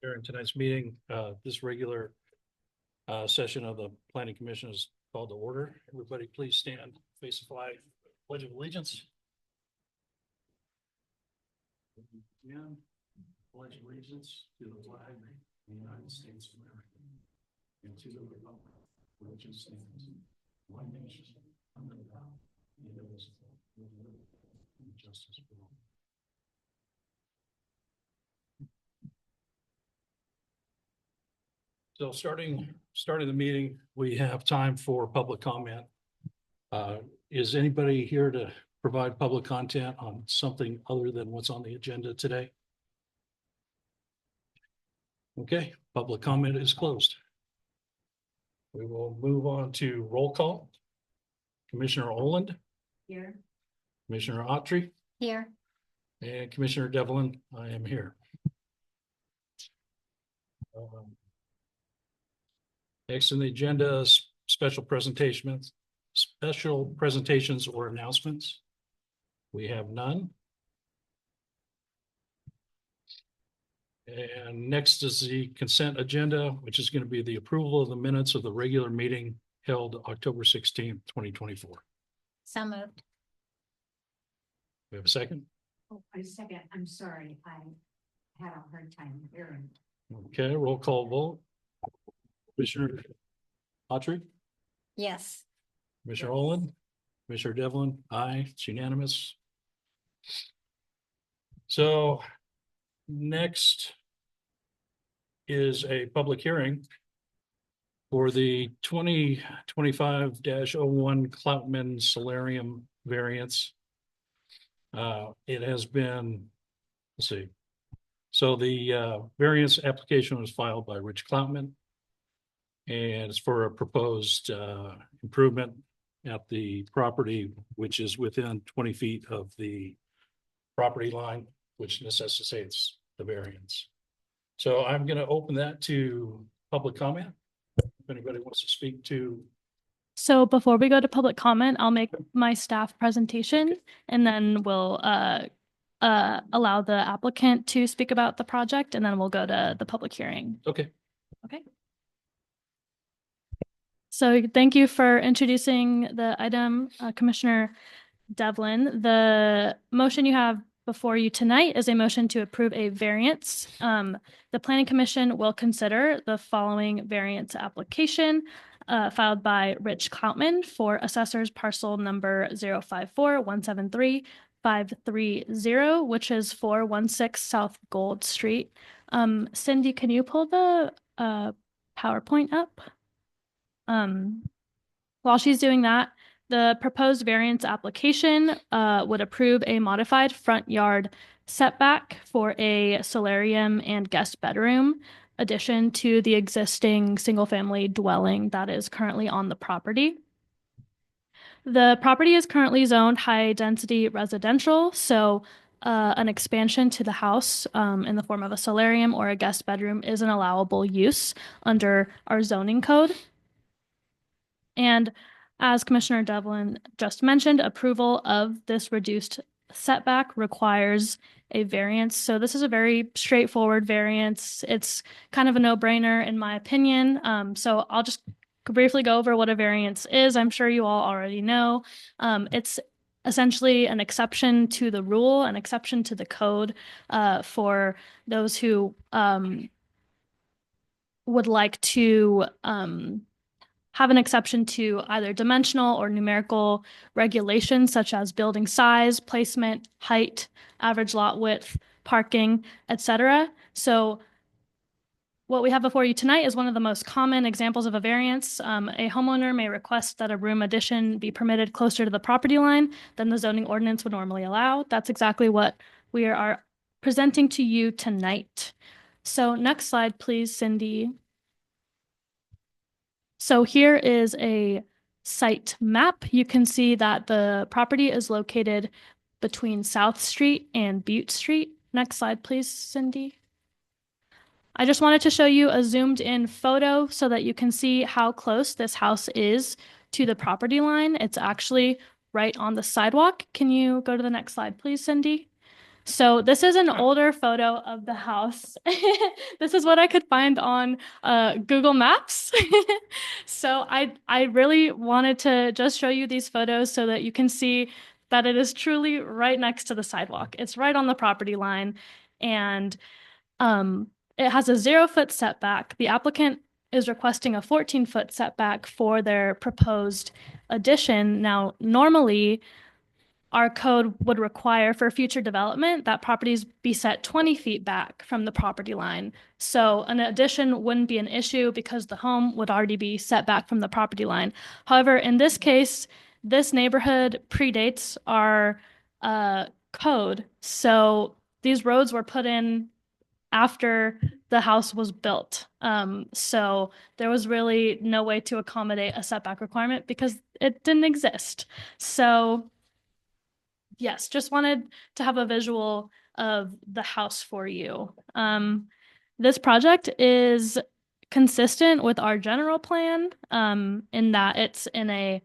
During tonight's meeting, this regular session of the Planning Commission is called to order. Everybody please stand, face the flag, pledge of allegiance. And pledge allegiance to the flag of the United States of America and to the republic for which it stands, one nation, under God, indivisible, with liberty and justice for all. So starting the meeting, we have time for public comment. Is anybody here to provide public content on something other than what's on the agenda today? Okay, public comment is closed. We will move on to roll call. Commissioner Oland. Here. Commissioner Autry. Here. And Commissioner Devlin, I am here. Next on the agenda is special presentations or announcements. We have none. And next is the consent agenda, which is going to be the approval of the minutes of the regular meeting held October 16th, 2024. So moved. We have a second? Oh, a second. I'm sorry. I had a hard time hearing. Okay, roll call vote. Commissioner Autry? Yes. Commissioner Oland? Commissioner Devlin? Aye, it's unanimous. So next is a public hearing for the 2025-01 Cloutman Solarium variance. It has been, let's see. So the variance application was filed by Rich Cloutman, and it's for a proposed improvement at the property, which is within 20 feet of the property line, which necessitates the variance. So I'm going to open that to public comment. If anybody wants to speak to. So before we go to public comment, I'll make my staff presentation, okay, and then we'll allow the applicant to speak about the project, and then we'll go to the public hearing. Okay. Okay. So thank you for introducing the item, Commissioner Devlin. The motion you have before you tonight is a motion to approve a variance. The Planning Commission will consider the following variance application filed by Rich Cloutman for assessor's parcel number 054-173-530, which is 416 South Gold Street. Cindy, can you pull the PowerPoint up? While she's doing that, the proposed variance application would approve a modified front yard setback for a solarium and guest bedroom addition to the existing single-family dwelling that is currently on the property. The property is currently zoned high-density residential, so an expansion to the house in the form of a solarium or a guest bedroom is an allowable use under our zoning code. And as Commissioner Devlin just mentioned, approval of this reduced setback requires a variance. So this is a very straightforward variance. It's kind of a no-brainer in my opinion. So I'll just briefly go over what a variance is. I'm sure you all already know. It's essentially an exception to the rule, an exception to the code for those who would like to have an exception to either dimensional or numerical regulations such as building size, placement, height, average lot width, parking, etc. So what we have before you tonight is one of the most common examples of a variance. A homeowner may request that a room addition be permitted closer to the property line than the zoning ordinance would normally allow. That's exactly what we are presenting to you tonight. So next slide, please, Cindy. So here is a site map. You can see that the property is located between South Street and Butte Street. Next slide, please, Cindy. I just wanted to show you a zoomed in photo so that you can see how close this house is to the property line. It's actually right on the sidewalk. Can you go to the next slide, please, Cindy? So this is an older photo of the house. This is what I could find on Google Maps. So I really wanted to just show you these photos so that you can see that it is truly right next to the sidewalk. It's right on the property line, and it has a 0-foot setback. The applicant is requesting a 14-foot setback for their proposed addition. Now, normally, our code would require for future development that properties be set 20 feet back from the property line. So an addition wouldn't be an issue because the home would already be set back from the property line. However, in this case, this neighborhood predates our code. So these roads were put in after the house was built. So there was really no way to accommodate a setback requirement because it didn't exist. So yes, just wanted to have a visual of the house for you. This project is consistent with our general plan in that it's in a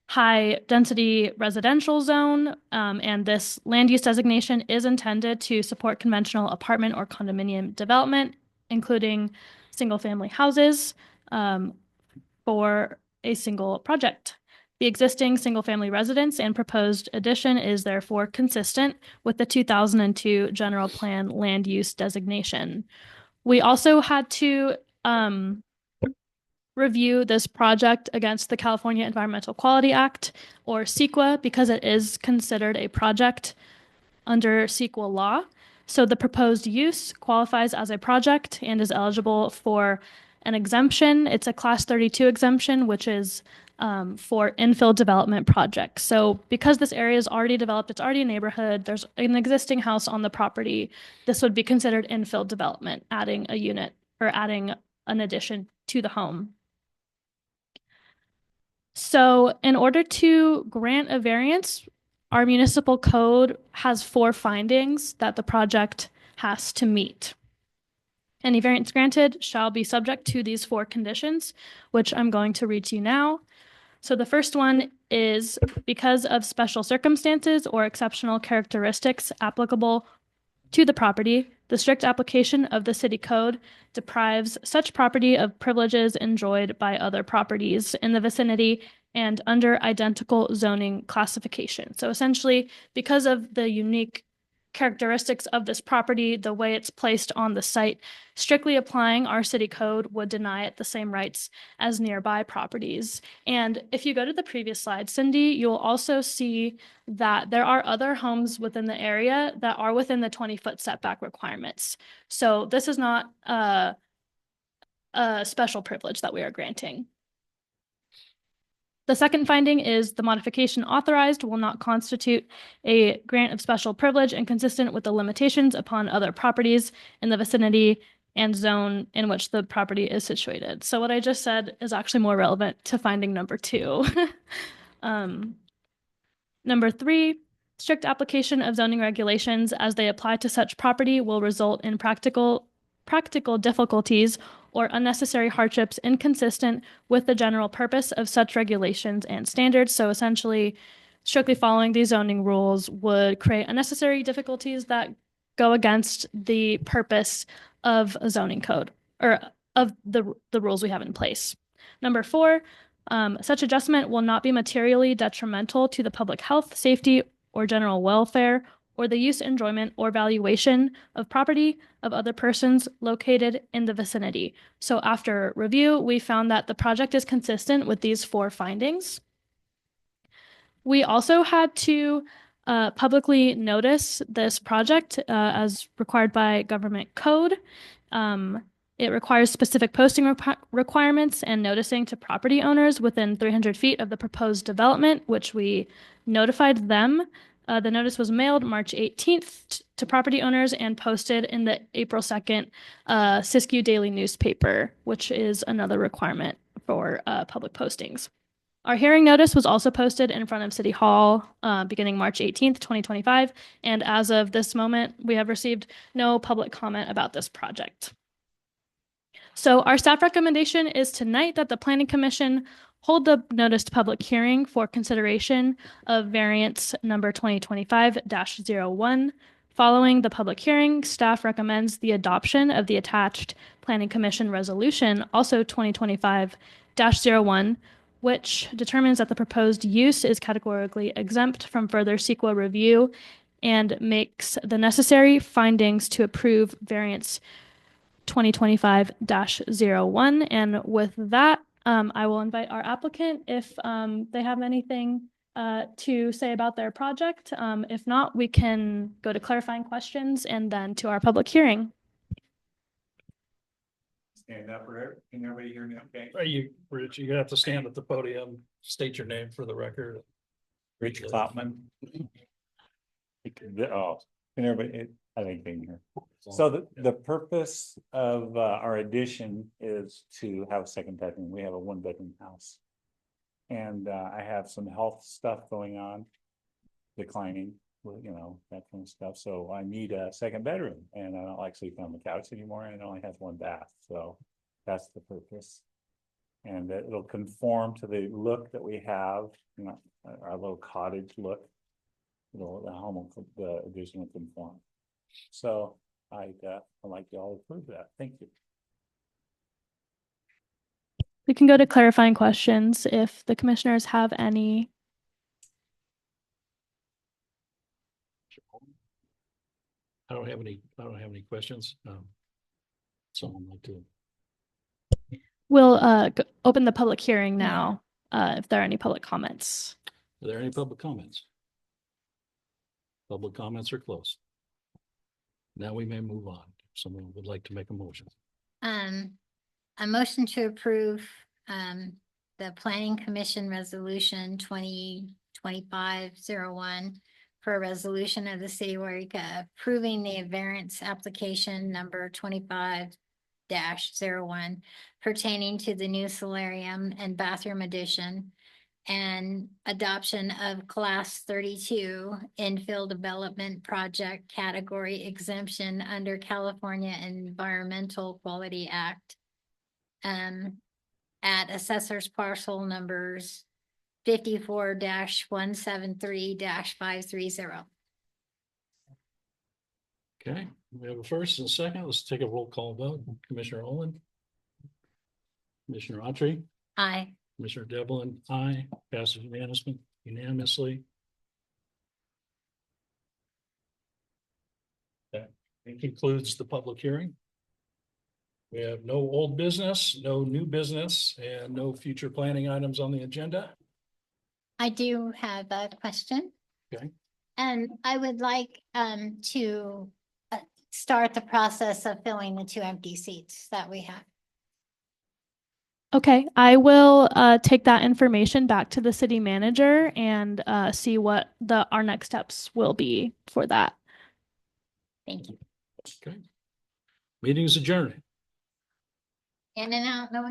high density residential zone, and this land use designation is intended to support conventional apartment or condominium development, including single family houses for a single project. The existing single-family residence and proposed addition is therefore consistent with the 2002 general plan land use designation. We also had to review this project against the California Environmental Quality Act, or CEQA, because it is considered a project under CEQA law. So the proposed use qualifies as a project and is eligible for an exemption. It's a Class 32 exemption, which is for infill development projects. So because this area is already developed, it's already a neighborhood, there's an existing house on the property, this would be considered infill development, adding a unit or adding an addition to the home. So in order to grant a variance, our municipal code has 4 findings that the project has to meet. Any variance granted shall be subject to these 4 conditions, which I'm going to read to you now. So the first one is because of special circumstances or exceptional characteristics applicable to the property, the strict application of the city code deprives such property of privileges enjoyed by other properties in the vicinity and under identical zoning classification. So essentially, because of the unique characteristics of this property, the way it's placed on the site, strictly applying our city code would deny it the same rights as nearby properties. And if you go to the previous slide, Cindy, you'll also see that there are other homes within the area that are within the 20-foot setback requirements. So this is not a special privilege that we are granting. The second finding is the modification authorized will not constitute a grant of special privilege and consistent with the limitations upon other properties in the vicinity and zone in which the property is situated. So what I just said is actually more relevant to finding number 2. Number 3, strict application of zoning regulations as they apply to such property will result in practical difficulties or unnecessary hardships inconsistent with the general purpose of such regulations and standards. So essentially, strictly following these zoning rules would create unnecessary difficulties that go against the purpose of a zoning code or of the rules we have in place. Number 4, such adjustment will not be materially detrimental to the public health, safety, or general welfare or the use, enjoyment, or valuation of property of other persons located in the vicinity. So after review, we found that the project is consistent with these 4 findings. We also had to publicly notice this project as required by government code. It requires specific posting requirements and noticing to property owners within 300 feet of the proposed development, which we notified them. The notice was mailed March 18th to property owners and posted in the April 2nd Siskiyou Daily newspaper, which is another requirement for public postings. Our hearing notice was also posted in front of City Hall beginning March 18th, 2025. And as of this moment, we have received no public comment about this project. So our staff recommendation is tonight that the Planning Commission hold the noticed public hearing for consideration of variance number 2025-01 Following the public hearing, staff recommends the adoption of the attached Planning Commission resolution, also 2025-01, which determines that the proposed use is categorically exempt from further CEQA review and makes the necessary findings to approve variance 2025-01. And with that, I will invite our applicant if they have anything to say about their project. If not, we can go to clarifying questions and then to our public hearing. Stand up, Rick. Can everybody hear me okay? You, Rich, you have to stand at the podium, state your name for the record. Rich Klopman. Oh, can everybody, I think they can hear. So the purpose of our addition is to have a second bedroom. We have a 1-bedroom house. And I have some health stuff going on, declining, you know, that kind of stuff. So I need a second bedroom, and I don't like sleeping on the couch anymore, and it only has 1 bath. So that's the purpose. And it'll conform to the look that we have, you know, our little cottage look. The addition will conform. So I'd like you all to approve that. Thank you. We can go to clarifying questions if the commissioners have any. I don't have any questions. Someone like to. We'll open the public hearing now if there are any public comments. Are there any public comments? Public comments are closed. Now we may move on. Someone would like to make a motion. A motion to approve the Planning Commission Resolution 2025-01 for a resolution of the City of Yreka approving the variance application number 25-01 pertaining to the new solarium and bathroom addition and adoption of Class 32 infill development project category exemption under California Environmental Quality Act at assessor's parcel numbers 54-173-530. Okay, we have a first and a second. Let's take a roll call vote. Commissioner Olin. Commissioner Autry. Aye. Commissioner Devlin, aye. Passes unanimously. That concludes the public hearing. We have no old business, no new business, and no future planning items on the agenda. I do have a question. Okay. And I would like to start the process of filling the 2 empty seats that we have. Okay, I will take that information back to the city manager and see what our next steps will be for that. Thank you. Okay. Meeting is adjourned. In and out, no one